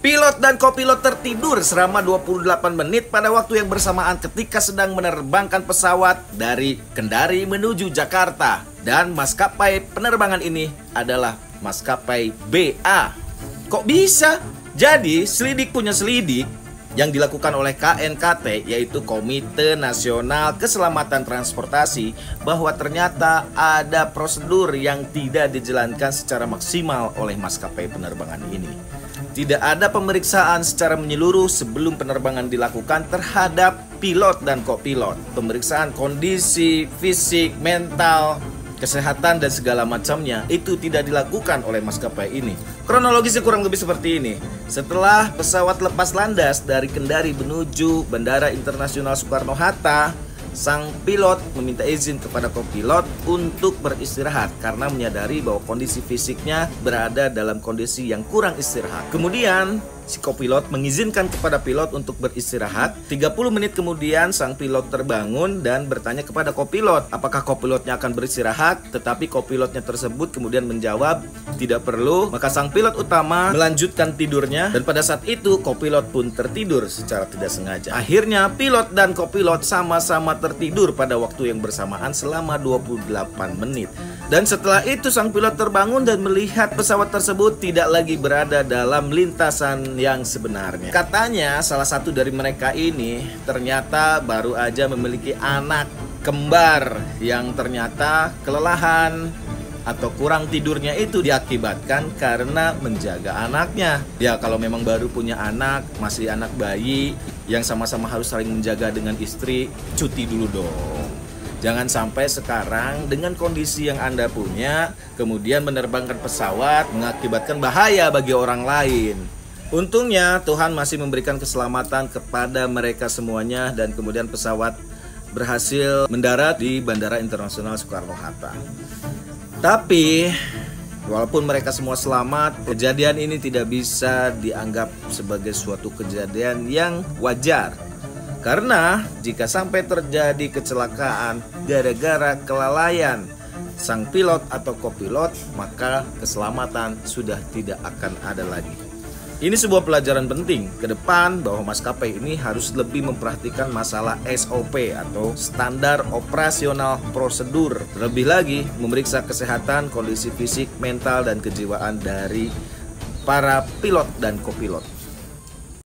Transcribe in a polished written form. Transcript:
Pilot dan kopilot tertidur selama 28 menit pada waktu yang bersamaan ketika sedang menerbangkan pesawat dari Kendari menuju Jakarta. Dan maskapai penerbangan ini adalah maskapai BA. Kok bisa? Jadi selidik punya selidik yang dilakukan oleh KNKT, yaitu Komite Nasional Keselamatan Transportasi, bahwa ternyata ada prosedur yang tidak dijalankan secara maksimal oleh maskapai penerbangan ini. Tidak ada pemeriksaan secara menyeluruh sebelum penerbangan dilakukan terhadap pilot dan kopilot. Pemeriksaan kondisi fisik, mental, kesehatan dan segala macamnya itu tidak dilakukan oleh maskapai ini. Kronologisnya kurang lebih seperti ini. Setelah pesawat lepas landas dari Kendari menuju Bandara Internasional Soekarno-Hatta, sang pilot meminta izin kepada kopilot untuk beristirahat karena menyadari bahwa kondisi fisiknya berada dalam kondisi yang kurang istirahat. Kemudian si kopilot mengizinkan kepada pilot untuk beristirahat. 30 menit kemudian sang pilot terbangun dan bertanya kepada kopilot apakah kopilotnya akan beristirahat, tetapi kopilotnya tersebut kemudian menjawab tidak perlu. Maka sang pilot utama melanjutkan tidurnya dan pada saat itu kopilot pun tertidur secara tidak sengaja. Akhirnya pilot dan kopilot sama-sama tertidur pada waktu yang bersamaan selama 28 menit. Dan setelah itu sang pilot terbangun dan melihat pesawat tersebut tidak lagi berada dalam lintasan yang sebenarnya. Katanya salah satu dari mereka ini ternyata baru aja memiliki anak kembar yang ternyata kelelahan atau kurang tidurnya itu diakibatkan karena menjaga anaknya. Ya kalau memang baru punya anak, masih anak bayi yang sama-sama harus saling menjaga dengan istri, cuti dulu dong. Jangan sampai sekarang dengan kondisi yang Anda punya kemudian menerbangkan pesawat mengakibatkan bahaya bagi orang lain. Untungnya Tuhan masih memberikan keselamatan kepada mereka semuanya dan kemudian pesawat berhasil mendarat di Bandara Internasional Soekarno-Hatta. Tapi walaupun mereka semua selamat, kejadian ini tidak bisa dianggap sebagai suatu kejadian yang wajar. Karena jika sampai terjadi kecelakaan gara-gara kelalaian sang pilot atau kopilot, maka keselamatan sudah tidak akan ada lagi. Ini sebuah pelajaran penting ke depan bahwa maskapai ini harus lebih memperhatikan masalah SOP atau standar operasional prosedur. Terlebih lagi memeriksa kesehatan, kondisi fisik, mental, dan kejiwaan dari para pilot dan kopilot.